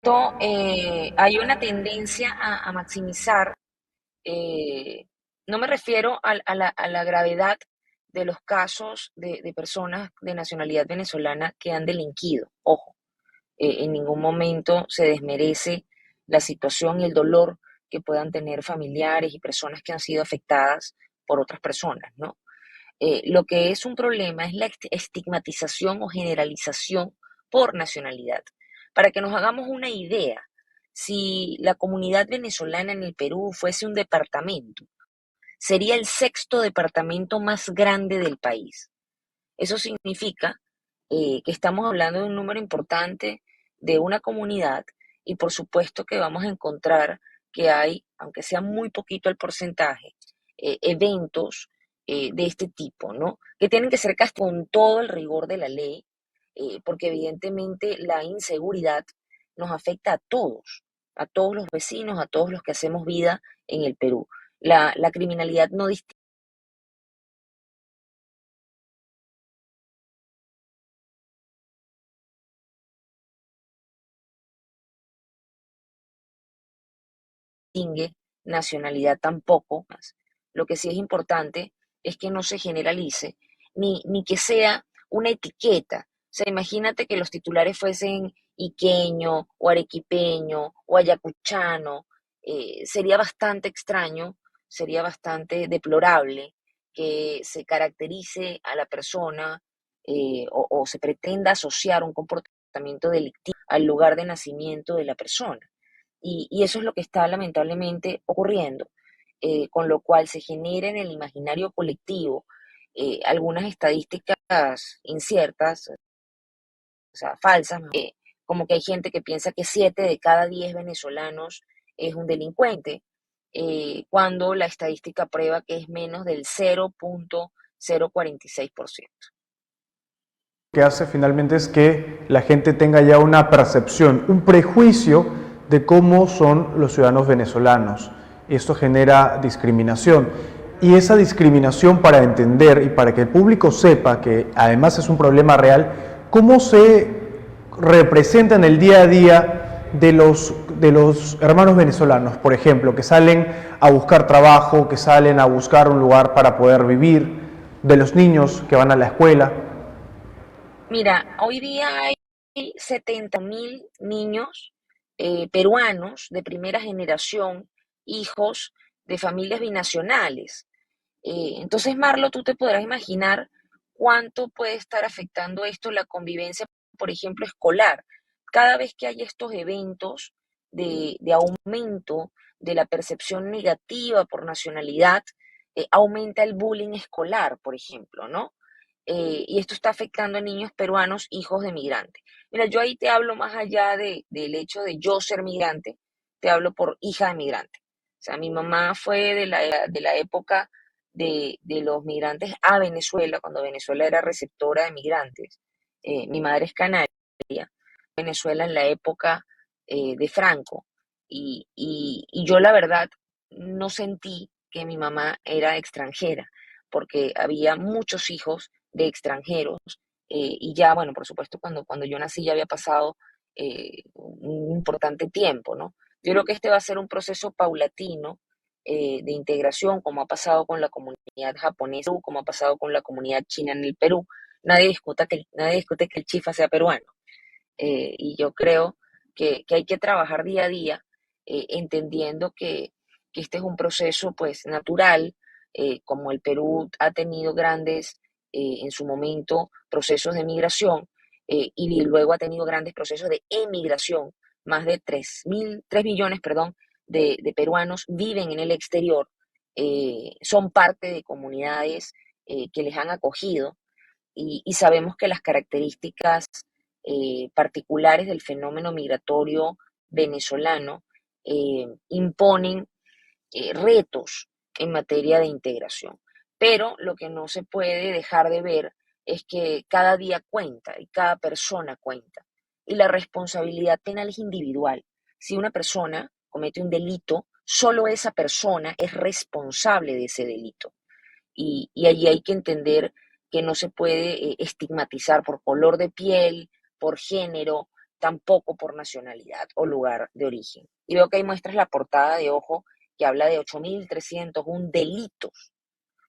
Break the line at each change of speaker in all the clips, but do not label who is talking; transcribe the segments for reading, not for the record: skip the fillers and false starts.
Hay una tendencia a maximizar, eh, no me refiero a la gravedad de los casos de personas de nacionalidad venezolana que han delinquido. Ojo, en ningún momento se desmerece la situación y el dolor que puedan tener familiares y personas que han sido afectadas por otras personas, ¿no? Lo que es un problema es la estigmatización o generalización por nacionalidad. Para que nos hagamos una idea, si la comunidad venezolana en el Perú fuese un departamento, sería el sexto departamento más grande del país. Eso significa que estamos hablando de un número importante de una comunidad y por supuesto que vamos a encontrar que hay, aunque sea muy poquito el porcentaje, eventos de este tipo, ¿no? Que tienen que ser casi con todo el rigor de la ley, porque evidentemente la inseguridad nos afecta a todos los vecinos, a todos los que hacemos vida en el Perú. La criminalidad no distingue nacionalidad tampoco. Lo que sí es importante es que no se generalice, ni que sea una etiqueta. O sea, imagínate que los titulares fuesen iqueño o arequipeño o ayacuchano. Sería bastante extraño, sería bastante deplorable que se caracterice a la persona o se pretenda asociar un comportamiento delictivo al lugar de nacimiento de la persona. Y eso es lo que está lamentablemente ocurriendo, con lo cual se genera en el imaginario colectivo algunas estadísticas inciertas, o sea, falsas, como que hay gente que piensa que 7 de cada 10 venezolanos es un delincuente, cuando la estadística prueba que es menos del 0,046%.
Que hace finalmente es que la gente tenga ya una percepción, un prejuicio de cómo son los ciudadanos venezolanos. Esto genera discriminación. Y esa discriminación, para entender y para que el público sepa que además es un problema real, ¿cómo se representa en el día a día de los hermanos venezolanos, por ejemplo, que salen a buscar trabajo, que salen a buscar un lugar para poder vivir, de los niños que van a la escuela?
Mira, hoy día hay 70.000 niños peruanos de primera generación, hijos de familias binacionales. Entonces, Marlo, tú te podrás imaginar cuánto puede estar afectando esto la convivencia, por ejemplo, escolar. Cada vez que hay estos eventos de aumento de la percepción negativa por nacionalidad, aumenta el bullying escolar, por ejemplo, ¿no? Y esto está afectando a niños peruanos, hijos de migrantes. Mira, yo ahí te hablo más allá del hecho de yo ser migrante, te hablo por hija de migrante. O sea, mi mamá fue de la época de los migrantes a Venezuela, cuando Venezuela era receptora de migrantes. Mi madre es canaria, Venezuela en la época de Franco. Y yo la verdad no sentí que mi mamá era extranjera, porque había muchos hijos de extranjeros. Y ya, bueno, por supuesto, cuando yo nací ya había pasado un importante tiempo, ¿no? Yo creo que este va a ser un proceso paulatino de integración, como ha pasado con la comunidad japonesa, como ha pasado con la comunidad china en el Perú. Nadie discute que el chifa sea peruano. Y yo creo que hay que trabajar día a día, entendiendo que este es un proceso pues natural, como el Perú ha tenido grandes, en su momento, procesos de migración, y luego ha tenido grandes procesos de emigración. Más de 3 millones, perdón, de peruanos viven en el exterior, son parte de comunidades que les han acogido, y sabemos que las características particulares del fenómeno migratorio venezolano imponen retos en materia de integración. Pero lo que no se puede dejar de ver es que cada día cuenta y cada persona cuenta. Y la responsabilidad penal es individual. Si una persona comete un delito, solo esa persona es responsable de ese delito. Y allí hay que entender que no se puede estigmatizar por color de piel, por género, tampoco por nacionalidad o lugar de origen. Y veo que ahí muestras la portada de Ojo que habla de 8.301 delitos,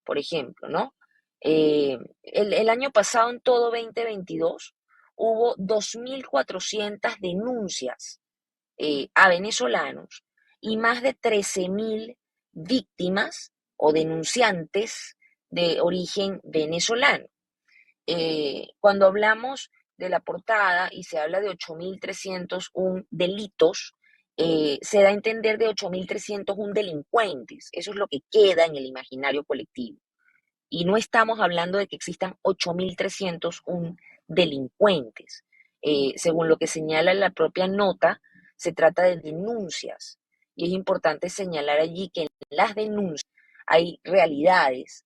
por ejemplo, ¿no? El año pasado, en todo 2022, hubo 2.400 denuncias a venezolanos y más de 13.000 víctimas o denunciantes de origen venezolano. Cuando hablamos de la portada y se habla de 8.301 delitos, se da a entender de 8.301 delincuentes. Eso es lo que queda en el imaginario colectivo. Y no estamos hablando de que existan 8.301 delincuentes. Según lo que señala la propia nota, se trata de denuncias. Y es importante señalar allí que en las denuncias hay realidades,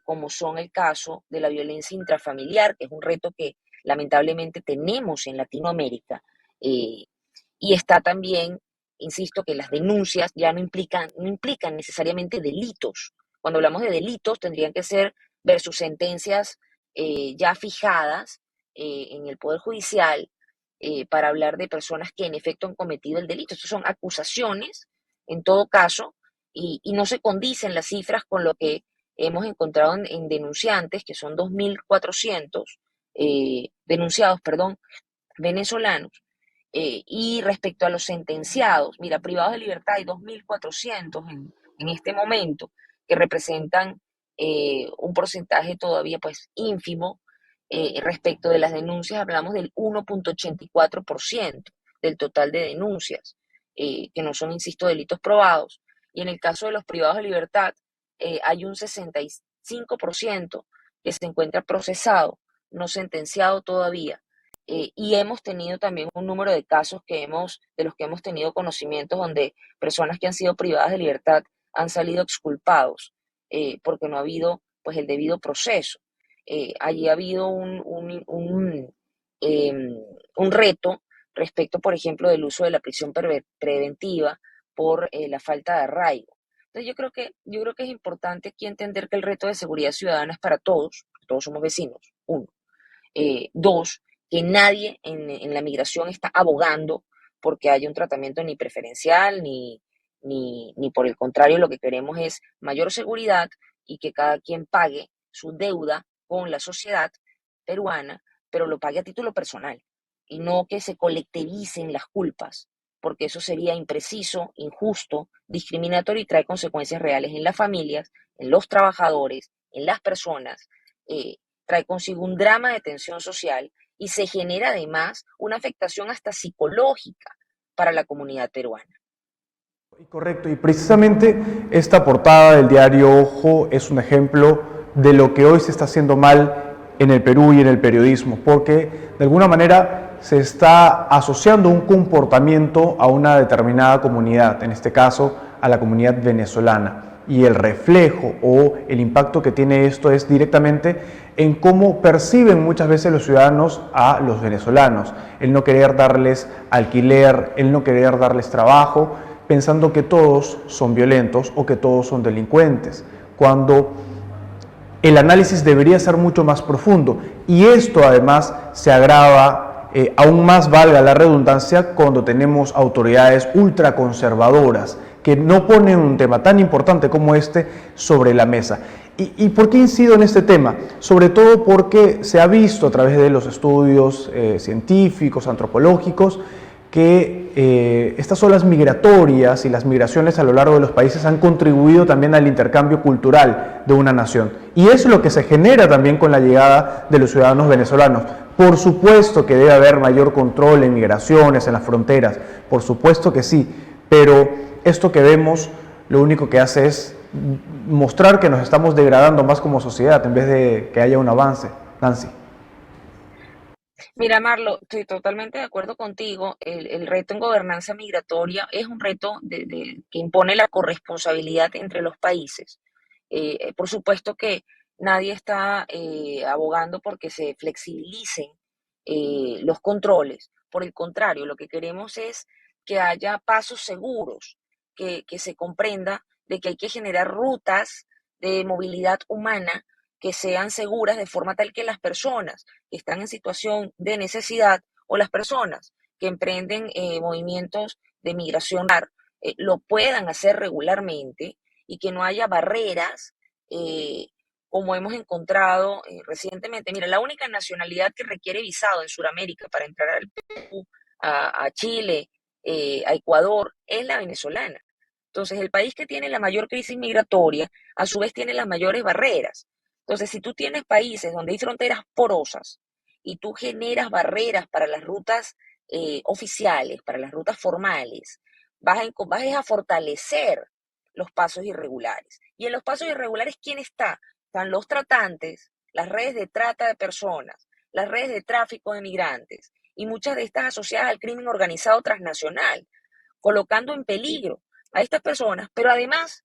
como son el caso de la violencia intrafamiliar, que es un reto que lamentablemente tenemos en Latinoamérica. eh, y está también, insisto, que las denuncias ya no implican necesariamente delitos. Cuando hablamos de delitos, tendrían que ser versus sentencias ya fijadas en el Poder Judicial para hablar de personas que en efecto han cometido el delito. Estas son acusaciones, en todo caso, y no se condicen las cifras con lo que hemos encontrado en denunciantes, que son 2.400 denunciados, perdón, venezolanos. Y respecto a los sentenciados, mira, privados de libertad hay 2.400 en este momento, que representan un porcentaje todavía pues ínfimo. Respecto de las denuncias, hablamos del 1.84% del total de denuncias, que no son, insisto, delitos probados. Y en el caso de los privados de libertad, hay un 65% que se encuentra procesado, no sentenciado todavía. Y hemos tenido también un número de casos de los que hemos tenido conocimientos donde personas que han sido privadas de libertad han salido exculpados porque no ha habido pues el debido proceso. Allí ha habido em, un reto respecto, por ejemplo, del uso de la prisión preventiva por la falta de arraigo. Entonces yo creo que es importante aquí entender que el reto de seguridad ciudadana es para todos somos vecinos, uno. Dos, que nadie en la migración está abogando porque haya un tratamiento ni preferencial ni por el contrario, lo que queremos es mayor seguridad y que cada quien pague su deuda con la sociedad peruana, pero lo pague a título personal y no que se colectivicen las culpas, porque eso sería impreciso, injusto, discriminatorio y trae consecuencias reales en las familias, en los trabajadores, en las personas. Trae consigo un drama de tensión social y se genera además una afectación hasta psicológica para la comunidad peruana.
Correcto, y precisamente esta portada del diario Ojo es un ejemplo de lo que hoy se está haciendo mal en el Perú y en el periodismo, porque de alguna manera se está asociando un comportamiento a una determinada comunidad, en este caso a la comunidad venezolana. Y el reflejo o el impacto que tiene esto es directamente en cómo perciben muchas veces los ciudadanos a los venezolanos, el no querer darles alquiler, el no querer darles trabajo, pensando que todos son violentos o que todos son delincuentes, cuando el análisis debería ser mucho más profundo. Y esto además se agrava, aún más valga la redundancia, cuando tenemos autoridades ultraconservadoras que no ponen un tema tan importante como este sobre la mesa. ¿Y por qué incido en este tema? Sobre todo porque se ha visto a través de los estudios científicos, antropológicos, que estas olas migratorias y las migraciones a lo largo de los países han contribuido también al intercambio cultural de una nación. Y eso es lo que se genera también con la llegada de los ciudadanos venezolanos. Por supuesto que debe haber mayor control en migraciones, en las fronteras, por supuesto que sí, pero esto que vemos lo único que hace es mostrar que nos estamos degradando más como sociedad en vez de que haya un avance. Nancy.
Mira, Marlo, estoy totalmente de acuerdo contigo. El reto en gobernanza migratoria es un reto que impone la corresponsabilidad entre los países. Por supuesto que nadie está abogando porque se flexibilicen los controles. Por el contrario, lo que queremos es que haya pasos seguros, que se comprenda de que hay que generar rutas de movilidad humana que sean seguras de forma tal que las personas que están en situación de necesidad o las personas que emprenden movimientos de migración lo puedan hacer regularmente y que no haya barreras eh, como hemos encontrado recientemente. Mira, la única nacionalidad que requiere visado en Sudamérica para entrar al Perú, a Chile, a Ecuador, es la venezolana. Entonces, el país que tiene la mayor crisis migratoria, a su vez tiene las mayores barreras. Entonces, si tú tienes países donde hay fronteras porosas y tú generas barreras para las rutas oficiales, para las rutas formales, vas a fortalecer los pasos irregulares. Y en los pasos irregulares, ¿quién está? Están los tratantes, las redes de trata de personas, las redes de tráfico de migrantes y muchas de estas asociadas al crimen organizado transnacional, colocando en peligro a estas personas, pero además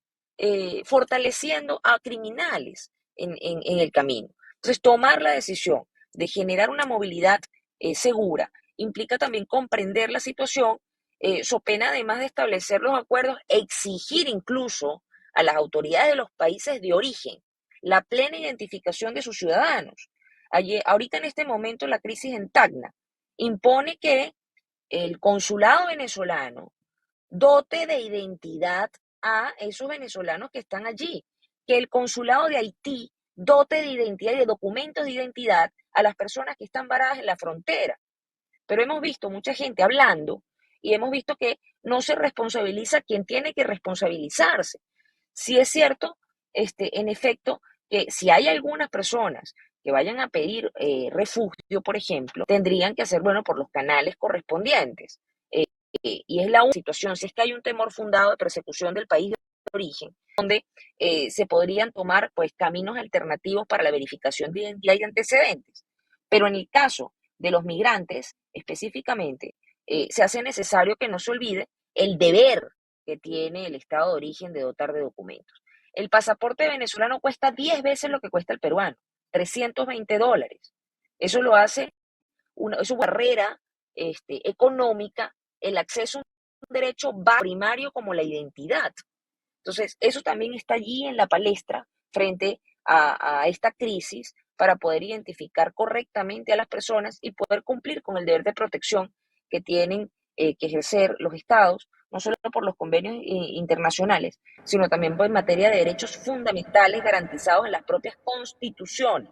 fortaleciendo a criminales en el camino. Entonces, tomar la decisión de generar una movilidad segura implica también comprender la situación, so pena además de establecer los acuerdos, exigir incluso a las autoridades de los países de origen la plena identificación de sus ciudadanos. Ahorita en este momento la crisis en Tacna impone que el consulado venezolano dote de identidad a esos venezolanos que están allí, que el consulado de Haití dote de identidad y de documentos de identidad a las personas que están varadas en la frontera. Pero hemos visto mucha gente hablando y hemos visto que no se responsabiliza quien tiene que responsabilizarse. Sí es cierto, en efecto, que si hay algunas personas que vayan a pedir refugio, por ejemplo, tendrían que hacer, bueno, por los canales correspondientes. Y es la única situación, si es que hay un temor fundado de persecución del país de origen, donde se podrían tomar pues caminos alternativos para la verificación de identidad y de antecedentes. Pero en el caso de los migrantes, específicamente, se hace necesario que no se olvide el deber que tiene el Estado de origen de dotar de documentos. El pasaporte venezolano cuesta 10 veces lo que cuesta el peruano, $320. Eso lo hace es una barrera económica, el acceso a un derecho primario como la identidad. Entonces, eso también está allí en la palestra frente a esta crisis para poder identificar correctamente a las personas y poder cumplir con el deber de protección que tienen que ejercer los estados, no solo por los convenios internacionales, sino también en materia de derechos fundamentales garantizados en las propias constituciones.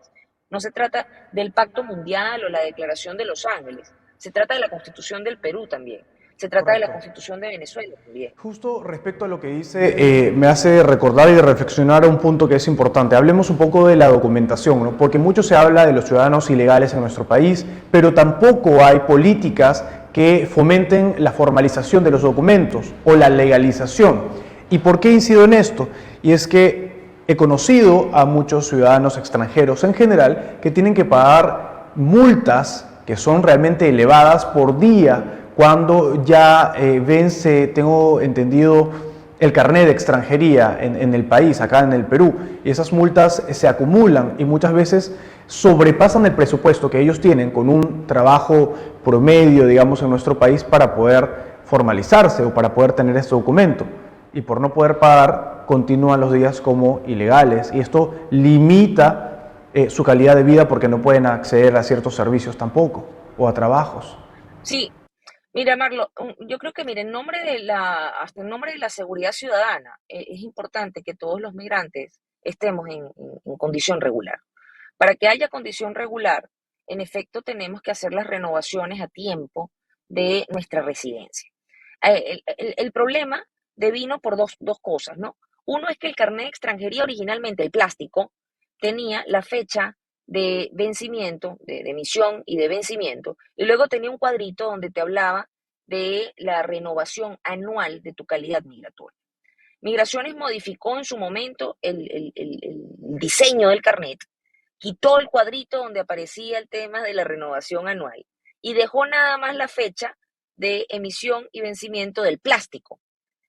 No se trata del Pacto Mundial o la Declaración de Los Ángeles, se trata de la Constitución del Perú también, se trata de la
Correcto.
Constitución de Venezuela también.
Justo respecto a lo que dice, me hace recordar y reflexionar un punto que es importante. Hablemos un poco de la documentación, ¿no? Porque mucho se habla de los ciudadanos ilegales en nuestro país, pero tampoco hay políticas que fomenten la formalización de los documentos o la legalización. ¿Y por qué incido en esto? Y es que he conocido a muchos ciudadanos extranjeros en general que tienen que pagar multas que son realmente elevadas por día cuando ya vence, tengo entendido, el carnet de extranjería en el país, acá en el Perú, y esas multas se acumulan y muchas veces sobrepasan el presupuesto que ellos tienen con un trabajo promedio, digamos, en nuestro país para poder formalizarse o para poder tener este documento. Y por no poder pagar, continúan los días como ilegales y esto limita su calidad de vida porque no pueden acceder a ciertos servicios tampoco o a trabajos.
Sí, mira, Marlo, yo creo que, mire, hasta en nombre de la seguridad ciudadana, es importante que todos los migrantes estemos en condición regular. Para que haya condición regular, en efecto, tenemos que hacer las renovaciones a tiempo de nuestra residencia. El problema devino por dos cosas, ¿no? Uno es que el carnet de extranjería originalmente, el plástico, tenía la fecha de vencimiento, de emisión y de vencimiento, y luego tenía un cuadrito donde te hablaba de la renovación anual de tu calidad migratoria. Migraciones modificó en su momento el diseño del carnet, quitó el cuadrito donde aparecía el tema de la renovación anual y dejó nada más la fecha de emisión y vencimiento del plástico.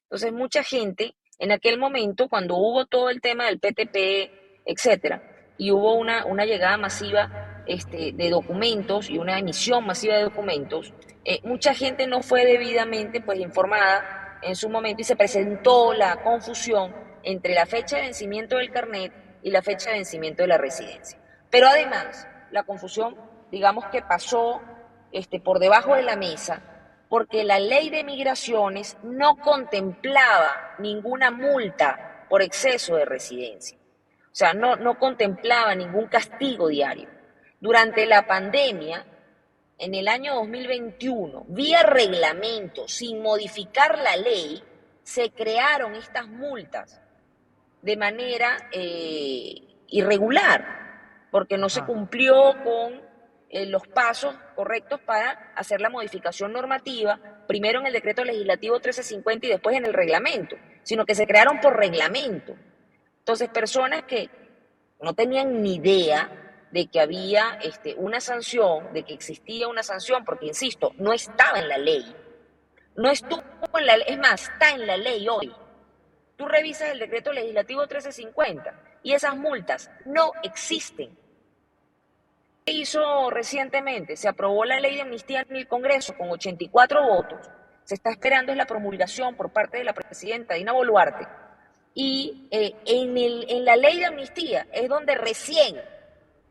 Entonces, mucha gente en aquel momento, cuando hubo todo el tema del PTP, etcétera, y hubo una llegada masiva de documentos y una emisión masiva de documentos, mucha gente no fue debidamente pues, informada en su momento y se presentó la confusión entre la fecha de vencimiento del carnet y la fecha de vencimiento de la residencia. Pero además, la confusión, digamos que pasó por debajo de la mesa porque la ley de migraciones no contemplaba ninguna multa por exceso de residencia. O sea, no contemplaba ningún castigo diario. Durante la pandemia, en el año 2021, vía reglamento, sin modificar la ley, se crearon estas multas de manera irregular, porque no se cumplió con los pasos correctos para hacer la modificación normativa, primero en el decreto legislativo 1350 y después en el reglamento, sino que se crearon por reglamento. Entonces, personas que no tenían ni idea de que había una sanción, de que existía una sanción, porque, insisto, no estaba en la ley. No estuvo en la ley, es más, está en la ley hoy. Tú revisas el decreto legislativo 1350 y esas multas no existen. ¿Qué hizo recientemente? Se aprobó la ley de amnistía en el Congreso con 84 votos. Se está esperando es la promulgación por parte de la presidenta Dina Boluarte. Y en la ley de amnistía es donde recién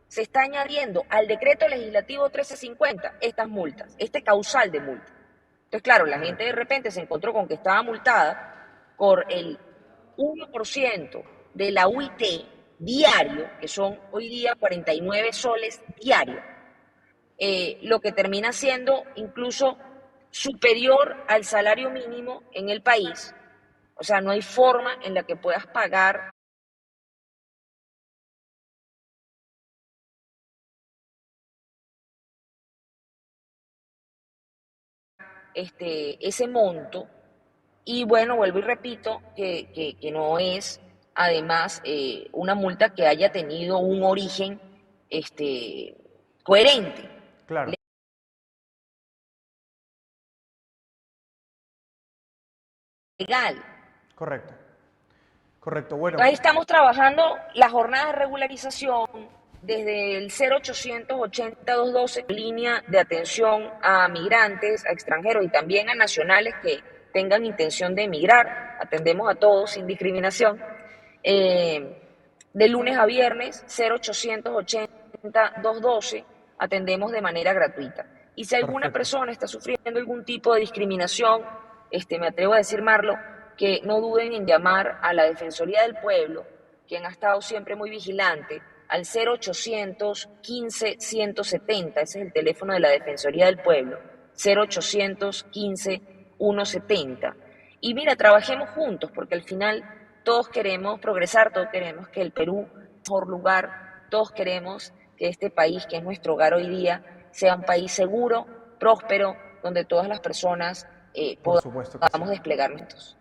se está añadiendo al decreto legislativo 1350 estas multas, este causal de multa. Entonces, claro, la gente de repente se encontró con que estaba multada por el 1% de la UIT diario, que son hoy día 49 soles diarios, lo que termina siendo incluso superior al salario mínimo en el país. O sea, no hay forma en la que puedas pagar ese monto. Y bueno, vuelvo y repito que no es, además, una multa que haya tenido un origen coherente.
Claro.
Legal.
Correcto. Correcto, bueno.
Ahí estamos trabajando las jornadas de regularización desde el 0800 80 212, línea de atención a migrantes, a extranjeros y también a nacionales que tengan intención de emigrar. Atendemos a todos sin discriminación. De lunes a viernes, 0800 80 212, atendemos de manera gratuita. Y si alguna persona está sufriendo algún tipo de discriminación, me atrevo a decir, Marlo, que no duden en llamar a la Defensoría del Pueblo, quien ha estado siempre muy vigilante, al 0800 15 170, ese es el teléfono de la Defensoría del Pueblo, 0800 15 170. Y mira, trabajemos juntos, porque al final todos queremos progresar, todos queremos que el Perú sea un mejor lugar, todos queremos que este país, que es nuestro hogar hoy día, sea un país seguro, próspero, donde todas las personas podamos desplegarnos.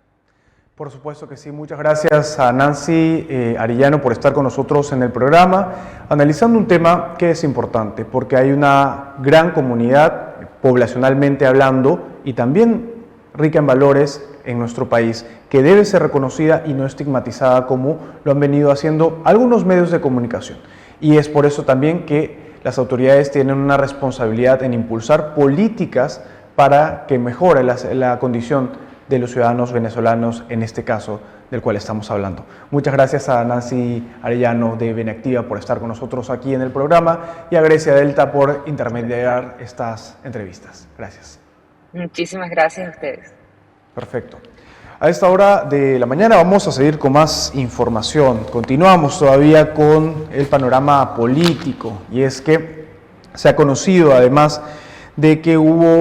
Por supuesto que sí. Muchas gracias a Nancy Arellano por estar con nosotros en el programa, analizando un tema que es importante, porque hay una gran comunidad, poblacionalmente hablando, y también rica en valores en nuestro país, que debe ser reconocida y no estigmatizada como lo han venido haciendo algunos medios de comunicación. Y es por eso también que las autoridades tienen una responsabilidad en impulsar políticas para que mejore la condición de los ciudadanos venezolanos, en este caso del cual estamos hablando. Muchas gracias a Nancy Arellano de Beneactiva por estar con nosotros aquí en el programa y a Grecia Delta por intermediar estas entrevistas. Gracias.
Muchísimas gracias a ustedes.
Perfecto. A esta hora de la mañana vamos a seguir con más información. Continuamos todavía con el panorama político y es que se ha conocido además de que hubo